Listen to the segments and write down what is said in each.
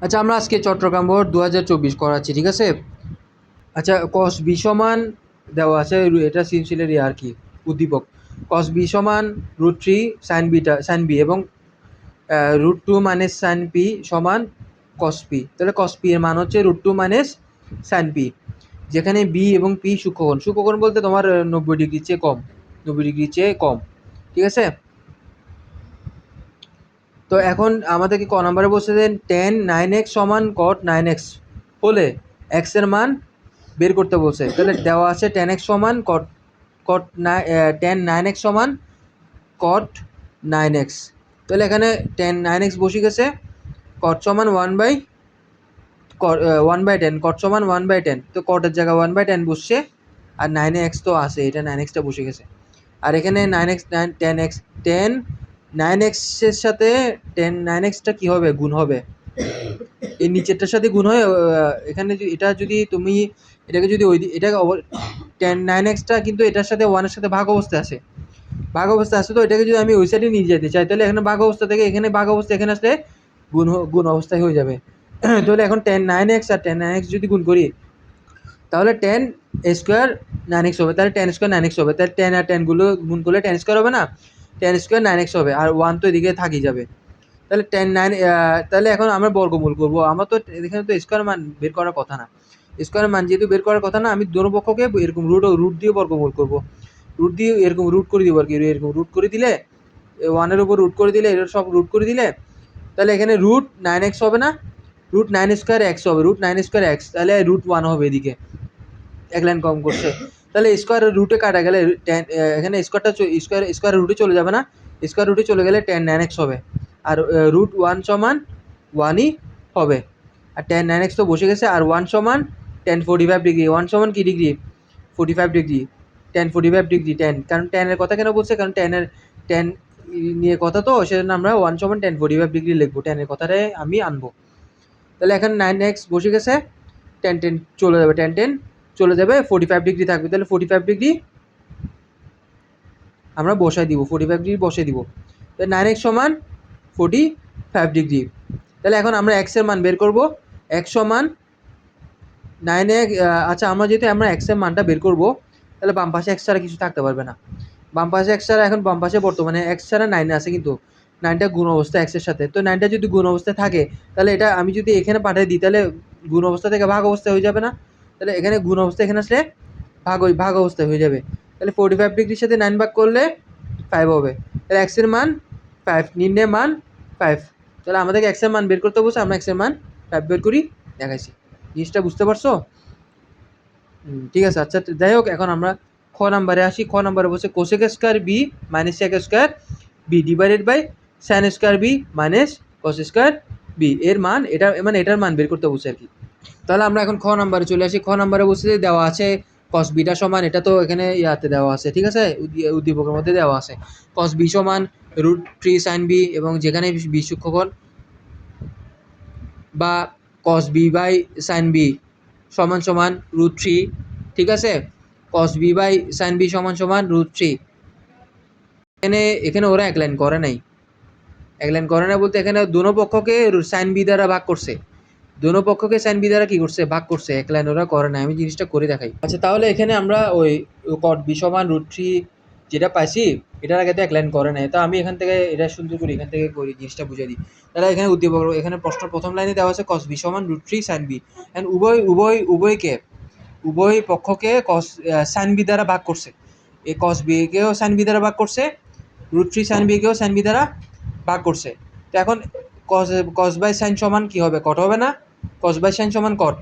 আচ্ছা, আমরা আজকে চট্টগ্রাম বোর্ড 2024 করাচ্ছি, ঠিক আছে? আচ্ছা, cos b সমান দেওয়া আছে, এটা সৃজনশীলের আর কি উদ্দীপক। cos b সমান √3 sin বিটা sin b এবং √2 মাইনাস sin p সমান cos p। তাহলে cos p এর মান হচ্ছে √2 মাইনাস sin p, যেখানে b এবং p সূক্ষ্মকোণ। সূক্ষ্মকোণ বলতে তোমার 90 ডিগ্রির চেয়ে কম, 90 ডিগ্রির চেয়ে কম, ঠিক আছে? তো এখন আমাদেরকে ক নাম্বারে বলছে যে tan 9x সমান cot 9x হলে x এর মান বের করতে বলছে। তাহলে দেওয়া আছে tan x সমান tan 9x সমান cot 9x। তাহলে এখানে tan 9x বসে গেছে, cot সমান 1/10, cot সমান 1/10। তো cot-এর জায়গায় 1/10 বসছে, আর 9x তো আছে, এটা 9xটা বসে গেছে। আর এখানে 9x 10x, tan 9x এর সাথে tan 9xটা কি হবে? গুণ হবে। এই নিচেরটার সাথে গুণ হয়। এখানে এটা যদি তুমি এটাকে যদি এটাকে tan 9xটা কিন্তু এটার সাথে 1 এর সাথে ভাগ অবস্থায় আছে, ভাগ অবস্থায় আছে। তো এটাকে যদি আমি ওই সাইডে নিয়ে যেতে চাই, তাহলে এখানে ভাগ অবস্থা থেকে এখানে ভাগ অবস্থা, এখানে আসলে গুণ অবস্থায় হয়ে যাবে। তাহলে এখন tan 9x আর tan 9x যদি গুণ করি, তাহলে tan স্কোয়ার 9x হবে। তাহলে tan স্কোয়ার 9x হবে। তাহলে tan আর tan গুলো গুণ করলে tan স্কোয়ার হবে না, tan স্কোয়ার 9x হবে, আর 1 তো এদিকে থাকি যাবে। তাহলে tan 9, তাহলে এখন আমরা বর্গমূল করব। আমার তো এখানে তো স্কোয়ার মান বের করার কথা না। স্কোয়ার মান যেহেতু বের করার কথা না, আমি দোনো পক্ষকে এরকম রুট দিয়ে বর্গমূল করব। রুট দিয়ে এরকম রুট করে দিব আর কি। এরকম রুট করে দিলে, 1-এর উপর রুট করে দিলে, এটা সব রুট করে দিলে, তাহলে এখানে √9x হবে না, √9 স্কোয়ার x হবে, √9 স্কোয়ার x। তাহলে √1 হবে এদিকে, এক লাইন কম করছে। তাহলে স্কোয়ার রুটে কাটা গেলে এখানে স্কোয়ারটা স্কোয়ার রুটে চলে যাবে না, স্কোয়ার রুটে চলে গেলে tan 9x হবে, আর √1 সমান 1ই হবে। আর tan 9x তো বসে গেছে, আর 1 সমান tan 45 ডিগ্রি। 1 সমান কি degree? 45 degree. tan 45 degree, tan, কারণ tan এর কথা কেন বলছে? কারণ tan নিয়ে কথা, তো সেজন্য আমরা 1 সমান tan 45 ডিগ্রি লিখবো, tan এর কথাটাই আমি আনবো। তাহলে এখন 9x বসে গেছে, tan চলে যাবে, tan চলে যাবে, 45 ডিগ্রি থাকবে। তাহলে 45 ডিগ্রি আমরা বসাই দিব, 45 ডিগ্রি বসিয়ে দিব। তাহলে 9x সমান 45 ডিগ্রি। তাহলে এখন আমরা x এর মান বের করব। x সমান 9x। আচ্ছা, যেহেতু আমরা x এর মানটা বের করব, তাহলে বাম পাশে x ছাড়া কিছু থাকতে পারবে না। বাম পাশে x ছাড়া, এখন বাম পাশে বর্তমানে x ছাড়া 9 আছে, কিন্তু 9টা গুণ অবস্থা x এর সাথে। তো 9টা যদি গুণ অবস্থায় থাকে, তাহলে এটা আমি যদি এখানে পাঠিয়ে দিই, তাহলে গুণ অবস্থা থেকে ভাগ অবস্থায় হয়ে যাবে না? তাহলে এখানে গুণ অবস্থা, এখানে আসলে ভাগ অবস্থায় হয়ে যাবে। তাহলে 45 ডিগ্রির সাথে 9 ভাগ করলে 5 হবে। তাহলে x এর মান 5, নির্ণয় মান 5। তাহলে আমাদেরকে x এর মান বের করতে বলছে, আমরা x এর মান 5 বের করি, দেখাইছি। জিনিসটা বুঝতে পারছো? ঠিক আছে। আচ্ছা, যাই হোক, এখন আমরা খ নাম্বারে আসি। খ নাম্বারে বলছে cosec square b minus sec square b divided by sine square b minus cos square b এর মান, এটা মানে এটার মান বের করতে বলছে আর কি। তাহলে আমরা এখন খ নাম্বারে চলে আসি। খ নাম্বারে বলছে যে দেওয়া আছে কস বিটা সমান, এটা তো এখানে ইয়াতে দেওয়া আছে, ঠিক আছে, উদ্দীপকের মধ্যে দেওয়া আছে কস বি সমান √3 সাইন বি, এবং যেখানে বি সূক্ষ্মকোণ, বা cos b by sine b সমান সমান √3, ঠিক আছে? Cos b by sine b সমান সমান √3। এখানে ওরা এক লাইন করে নাই। এক লাইন করে না বলতে, এখানে দোনো পক্ষকে সাইন বি দ্বারা ভাগ করছে, দোনো পক্ষকে সাইন বি দ্বারা কি করছে? ভাগ করছে। এক লাইন ওরা করে না। আমি জিনিসটা করে দেখাই। আচ্ছা, তাহলে এখানে আমরা ওই কট বি সমান √3 যেটা পাইছি, এটার আগে তো এক লাইন করে নাই। তো আমি এখান থেকে এটা সুন্দর করি, এখান থেকে করি, জিনিসটা বুঝিয়ে দিই। তাহলে এখানে উদ্দীপক, এখানে প্রশ্ন প্রথম লাইনে দেওয়া আছে কস বি সমান √3 সাইন বি। এন্ড উভয় পক্ষকে সাইন বি দ্বারা ভাগ করছে। এই কস বি কেও সাইন বি দ্বারা ভাগ করছে, √3 সাইন বি কেও সাইন বি দ্বারা ভাগ করছে। তো এখন কস বাই সাইন সমান কি হবে? কট হবে না? কস বাই সাইন সমান কট।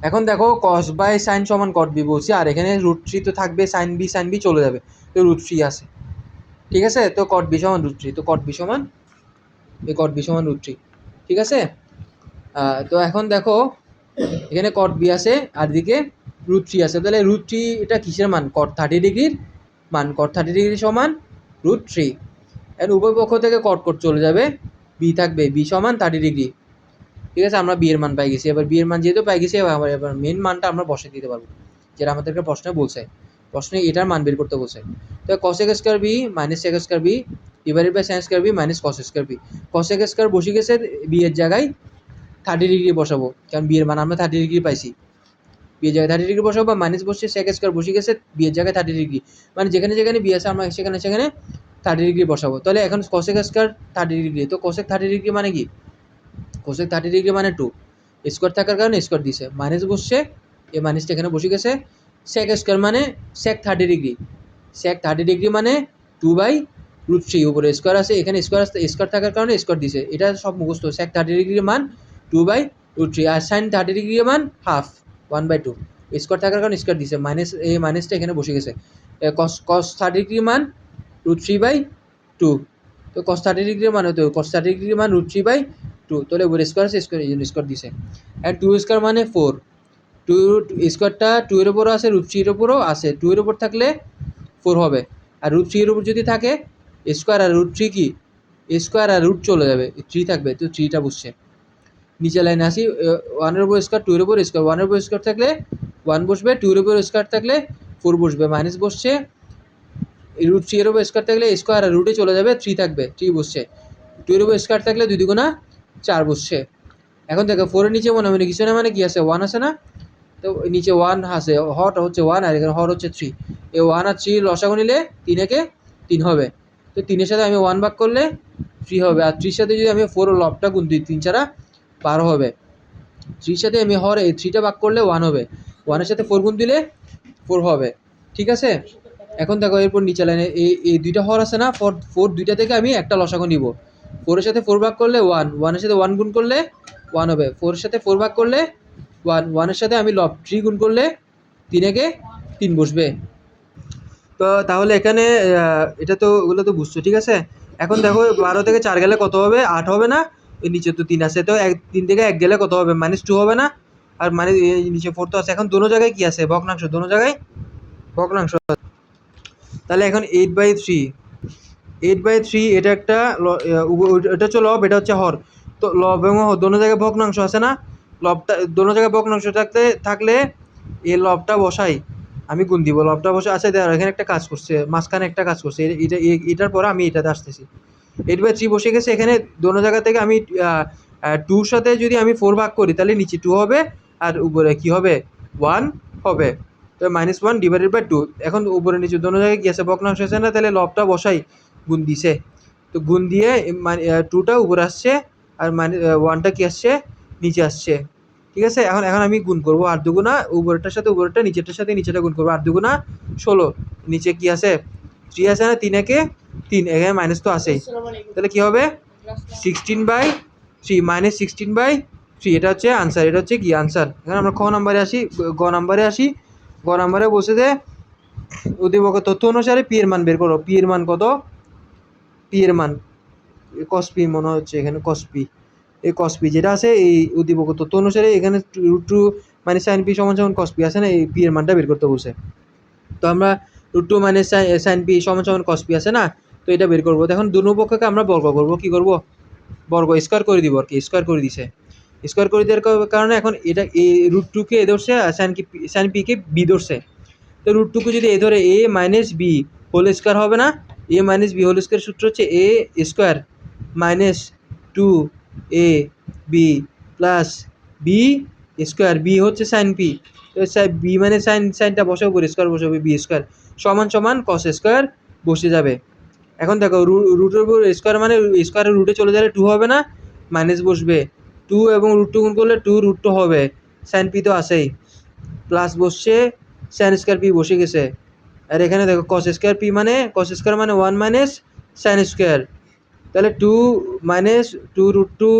এখন দেখো, কস বাই সাইন সমান কট বি বলছি, আর এখানে √3 তো থাকবে, সাইন বি চলে যাবে, তো √3 আছে, ঠিক আছে? তো কট বি সমান √3, তো কট বি সমান √3, ঠিক আছে? তো এখন দেখো, এখানে কট বি আছে, আর দিকে √3 আছে। তাহলে √3 এটা কিসের মান? কট 30 ডিগ্রির মান। কট 30 ডিগ্রি সমান √3। এখন উভয় পক্ষ থেকে কট চলে যাবে, বি থাকবে, বি সমান 30 ডিগ্রি, ঠিক আছে? আমরা বি এর মান পাই গেছি। এবার বি এর মান যেহেতু পাই গেছি, এবার মেন মানটা আমরা বসে দিতে পারবো, যেটা আমাদেরকে প্রশ্নে বলছে। প্রশ্নে এটার মান বের করতে বলছে। তো cosec square b minus sec square b divided by sine square b minus cos square b. Cosec square বসে গেছে বি এর জায়গায় 30 ডিগ্রি বসাবো, কারণ বিয়ের মান আমরা 30 ডিগ্রি পাইছি। বিয়ের জায়গায় 30 ডিগ্রি বসাবো বা মাইনাস বসছে সেক স্কোয়ার বসে গেছে বিয়ের জায়গায় 30 ডিগ্রি, মানে যেখানে যেখানে বি আছে আমরা সেখানে সেখানে 30 ডিগ্রি বসাবো। তাহলে এখন কসেক স্কোয়ার 30 ডিগ্রি, তো কসেক 30 ডিগ্রি মানে কি? কোসেক 30 ডিগ্রি মানে 2, স্কোয়ার থাকার কারণে স্কোয়ার দিছে, মাইনাস বসছে এই মাইনাসটা এখানে বসে গেছে। সেক স্কোয়ার মানে সেক 30 ডিগ্রি, সেক 30 ডিগ্রি মানে 2/√3, উপরে স্কোয়ার আছে এখানে স্কোয়ার আসতে স্কোয়ার থাকার কারণে স্কোয়ার দিছে, এটা সব মুখস্থ। সেক 30 ডিগ্রির মান 2/√3, আর সাইন 30 ডিগ্রির মান হাফ 1/2, স্কোয়ার থাকার কারণে স্কোয়ার দিছে, মাইনাস এই মাইনাসটা এখানে বসে গেছে। কস কস 30 ডিগ্রির মান √3/2, তো কস 30 ডিগ্রির মান হতো কস 30 ডিগ্রির মান √3/2, তাহলে উপরে স্কোয়ার আছে স্কোয়ার এই জন্য স্কোয়ার দিছে। অ্যান্ড 2 স্কোয়ার মানে 4, 2 স্কোয়ারটা 2 এর উপরও আছে √3 এর উপরও আছে, 2 এর উপর থাকলে 4 হবে, আর √3 এর উপর যদি থাকে স্কোয়ার আর √3 কি স্কোয়ার আর রুট চলে যাবে, 3 থাকবে, তো 3টা বসছে। নিচে লাইনে আসি, 1 এর উপর স্কোয়ার 2 এর উপর স্কোয়ার, 1 এর উপর স্কোয়ার থাকলে 1 বসবে, 2 এর উপর স্কোয়ার থাকলে 4 বসবে, মাইনাস বসছে √3 এর উপর স্কোয়ার থাকলে স্কোয়ার আর রুটে চলে যাবে, 3 থাকবে, 3 বসছে। 2 এর উপর স্কোয়ার থাকলে 2 দুগুণা 4 বসছে। এখন দেখো 4 এর নিচে মনে হয় কিছু না, মানে কি আছে 1 আছে না, তো নিচে 1 আছে, হট হচ্ছে 1 আর এখানে হর হচ্ছে 3, এই 1 আর 3 লসাগু নিলে 3 একে 3 হবে, তো 3 এর সাথে আমি 1 ভাগ করলে 3 হবে, আর 3 সাথে যদি আমি 4 লবটা গুণ দিই 3 4 12 হবে, 3 সাথে আমি হর এই 3টা ভাগ করলে 1 হবে, 1 এর সাথে 4 গুণ দিলে 4 হবে, ঠিক আছে। এখন দেখো এরপর নিচে লাইনে এই দুইটা হর আছে না, 4 দুইটা থেকে আমি একটা লসাগু নিব, 4 এর সাথে 4 ভাগ করলে 1, 1 এর সাথে 1 গুণ করলে 1 হবে, 4 এর সাথে 4 ভাগ করলে 1, 1 এর সাথে আমি লব 3 গুণ করলে 3 একে 3 বসবে। তো তাহলে এখানে এটা তো ওগুলো তো বুঝছো, ঠিক আছে। এখন দেখো 12 থেকে 4 গেলে কত হবে, 8 হবে না, এর নিচে তো 3 আছে, তো 3 থেকে 1 গেলে কত হবে, -2 হবে না, আর মানে এই নিচে 4 তো আছে। এখন দোনো জায়গায় কি আছে, ভগ্নাংশ, দোনো জায়গায় ভগ্নাংশ। তাহলে এখন 8/3 এটা একটা এটা হচ্ছে লব, এটা হচ্ছে হর, তো লব এবং হর দোনো জায়গায় ভগ্নাংশ আছে না, লবটা দোনো জায়গায় ভগ্নাংশ থাকলে এই লবটা বসাই আমি গুণ দিব, লবটা বসে আছে, এখানে একটা কাজ করছে, মাঝখানে একটা কাজ করছে, এটা এটার পরে আমি এটাতে আসতেছি। 8/3 বসে গেছে, এখানে দোনো জায়গা থেকে আমি 2 সাথে যদি আমি 4 ভাগ করি তাহলে নিচে 2 হবে আর উপরে কি হবে 1 হবে, তো -1 ডিভাইডেড বাই 2। এখন উপরে নিচে দোনো জায়গায় কি আছে, ভগ্নাংশ আছে না, তাহলে লবটা বসাই গুণ দিছে, তো গুণ দিয়ে 2টা উপরে আসছে আর 1টা কি আসছে নিচে আসছে, ঠিক আছে। এখন এখন আমি গুণ করবো, 8 দুগুণা উপরেরটার সাথে উপরেরটা, নিচেরটার সাথে নিচেরটা গুণ করবো, 8 দুগুণা 16, নিচে কি আছে 3 আছে না, 3 একে 3, এখানে মাইনাস তো আছেই, তাহলে কি হবে 16/3 -16/3, এটা হচ্ছে আনসার, এটা হচ্ছে কি আনসার। এখন আমরা খ নাম্বারে আসি, গ নাম্বারে আসি। গ নাম্বারে বসে যে উদ্দীপক তথ্য অনুসারে পি এর মান বের করো, পি এর মান কত, পি এর মান কস পি মনে হচ্ছে, এখানে কস পি, এই কস পি যেটা আছে এই উদ্দীপক তথ্য অনুসারে এখানে √2 - sin p = cos p আছে না, এই পি এর মানটা বের করতে বলছে। তো আমরা √2 - sin p = cos p আছে না, তো এটা বের করবো। এখন দুনো পক্ষকে আমরা বর্গ করবো, কি করবো বর্গ স্কোয়ার করে দিব আর কি, স্কোয়ার করে দিছে, স্কোয়ার করে দেওয়ার কারণে এখন এটা এই √2 কে এ ধরছে আর sin p কে বি ধরছে, তো √2 কে যদি এ ধরে a - b হোল স্কোয়ার হবে না, a - b হোল স্কোয়ার সূত্র হচ্ছে a square -2ab plus b square, b হচ্ছে sin p, তো b মানে সাইনটা বসাবো উপরে, স্কোয়ার বসাবো, b স্কোয়ার সমান cos স্কোয়ার বসে যাবে। এখন দেখো রুটের উপর স্কোয়ার মানে স্কোয়ারের রুটে চলে গেলে 2 হবে না, মাইনাস বসবে, 2 এবং √2 গুণ করলে 2√2 হবে, সাইন পি তো আছেই, প্লাস বসছে সাইন স্কোয়ার পি বসে গেছে, আর এখানে দেখো কস স্কোয়ার পি মানে কস স্কোয়ার মানে 1 - সাইন স্কোয়ার, তাহলে 2 - 2√2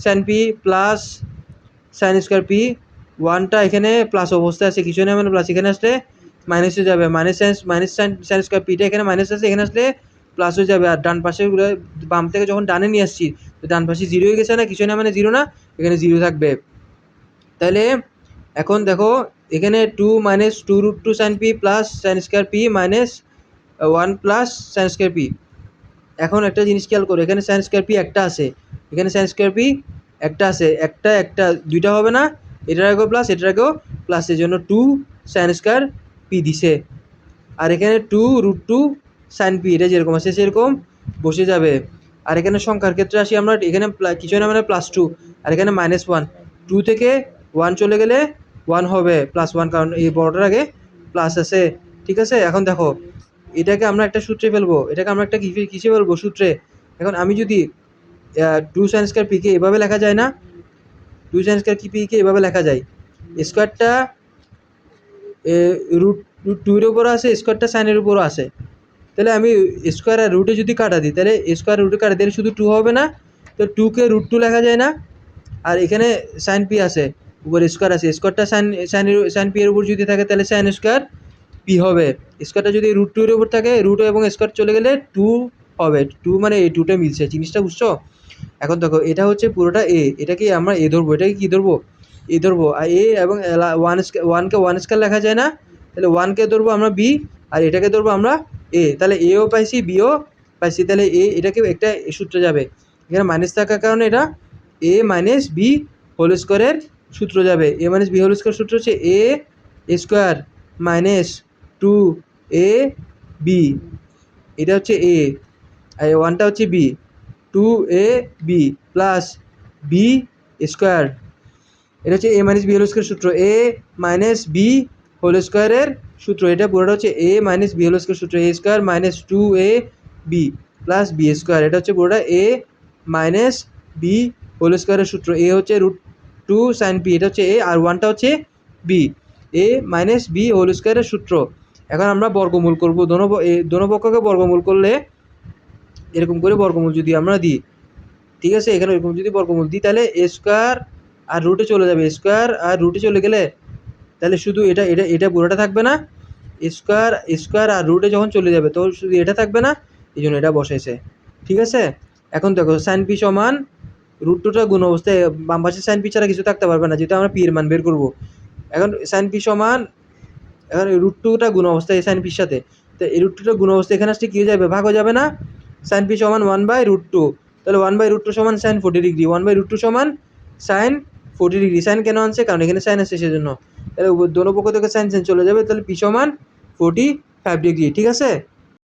sine P plus sine square pi, 1টা এখানে প্লাস অবস্থায় আছে, কিছু নেই মানে প্লাস, এখানে আসলে মাইনাস হয়ে যাবে, সাইন স্কোয়ার পিটা এখানে মাইনাস আছে, এখানে আসলে প্লাস হয়ে যাবে, আর ডান পাশে বাম থেকে যখন ডানে নিয়ে আসছি তো ডান পাশে 0 হয়ে গেছে না, কিছু না মানে 0 না, এখানে 0 থাকবে। তাহলে এখন দেখো এখানে 2 - 2√2 sine P plus sine square p minus 1 plus sine square p. এখন একটা জিনিস খেয়াল করো, এখানে সাইন স্কোয়ার পি একটা আছে, এখানে সাইন স্কোয়ার পি একটা আছে, একটা দুইটা হবে না, এটার আগেও প্লাস এটার আগেও প্লাস, এই জন্য 2 সাইন স্কোয়ার পি দিছে। আর এখানে 2√2 সাইন পি, এটা যেরকম আছে সেরকম বসে যাবে। আর এখানে সংখ্যার ক্ষেত্রে আসি আমরা, এখানে কিছু না মানে +2, আর এখানে -1, 2 থেকে 1 চলে গেলে 1 হবে, +1, কারণ এই বড়টার আগে প্লাস আছে। ঠিক আছে, এখন দেখো এটাকে আমরা একটা সূত্রে ফেলবো, এটাকে আমরা একটা কিসে ফেলবো, সূত্রে। এখন আমি যদি 2 সাইন স্কয়ার পিকে এভাবে লেখা যায় না, 2 সাইন স্কয়ার পিকে এভাবে লেখা যায়, স্কোয়ারটা √2 এর উপরও আছে, স্কোয়ারটা সাইনের উপরও আছে। তাহলে আমি স্কোয়ার আর রুটে যদি কাটা দিই, তাহলে স্কোয়ার রুটে কাটা দিলে শুধু 2 হবে না, তো 2কে √2 লেখা যায় না। আর এখানে সাইন পি আছে, উপরে স্কোয়ার আছে, স্কোয়ারটা সাইন পি এর উপর যদি থাকে তাহলে সাইন স্কোয়ার পি হবে। স্কোয়ারটা যদি √2 এর উপর থাকে, রুট এবং স্কোয়ার চলে গেলে 2 হবে, 2 মানে এই 2টা মিলছে, জিনিসটা বুঝছো? এখন দেখো এটা হচ্ছে পুরোটা এ, এটাকে আমরা এ ধরবো, এটাকে কি ধরবো, এ ধরবো। আর এ এবং 1কে 1 স্কয়ার লেখা যায় না, তাহলে 1কে ধরবো আমরা বি, আর এটাকে ধরবো আমরা এ, তাহলে এও পাইছি বিও পাইছি, তাহলে এটাকেও একটা সূত্রে যাবে। এখানে মাইনাস থাকার কারণে এটা এ মাইনাস বি হোল স্কোয়ারের সূত্র যাবে। এ মাইনাস বি হোল স্কোয়ার সূত্র হচ্ছে এ স্কোয়ার মাইনাস 2 এ বি, এটা হচ্ছে এ, আর 1টা হচ্ছে B, 2ab plus b square, এটা হচ্ছে a minus b whole square সূত্র, এ মাইনাস বি হোল স্কোয়ারের সূত্র, এটা পুরোটা হচ্ছে a minus b whole square সূত্র, a square minus 2ab plus b square, এটা হচ্ছে পুরোটা এ মাইনাস বি হোল স্কোয়ারের সূত্র। এ হচ্ছে √2 সাইন পি, এটা হচ্ছে এ, আর 1টা হচ্ছে বি, এ মাইনাস বি হোল স্কোয়ারের সূত্র। এখন আমরা বর্গমূল করবো, দোনো পক্ষকে বর্গমূল করলে এরকম করে বর্গমূল যদি আমরা দিই, ঠিক আছে, এখানে এরকম যদি বর্গমূল দিই তাহলে এ স্কোয়ার আর রুটে চলে যাবে, স্কোয়ার আর রুটে চলে গেলে তাহলে শুধু এটা এটা এটা পুরোটা থাকবে না, স্কোয়ার আর রুটে যখন চলে যাবে তো শুধু এটা থাকবে না, এই জন্য এটা বসাইছে। ঠিক আছে, এখন দেখো সাইন পি সমান √2টা গুণ অবস্থায়, বাম পাশে সাইন পি ছাড়া কিছু থাকতে পারবে না, যেটা আমরা পি এর মান বের করবো। এখন সাইন পি সমান, এখন √2টা গুণ অবস্থায় এই সাইন পির সাথে, তো এই √2টা গুণ অবস্থা এখানে আসলে কী হয়ে যাবে, ভাগ হয়ে যাবে না, সাইন পি সমান 1/√2, তাহলে 1/√2 সমান সাইন 40 ডিগ্রি, 1/√2 সমান সাইন 40 ডিগ্রি। সাইন কেন আনছে, কারণ এখানে সাইন আছে সেজন্য। তাহলে দোনো পক্ষ থেকে সাইন চলে যাবে, তাহলে পি সমান 45 ডিগ্রি। ঠিক আছে।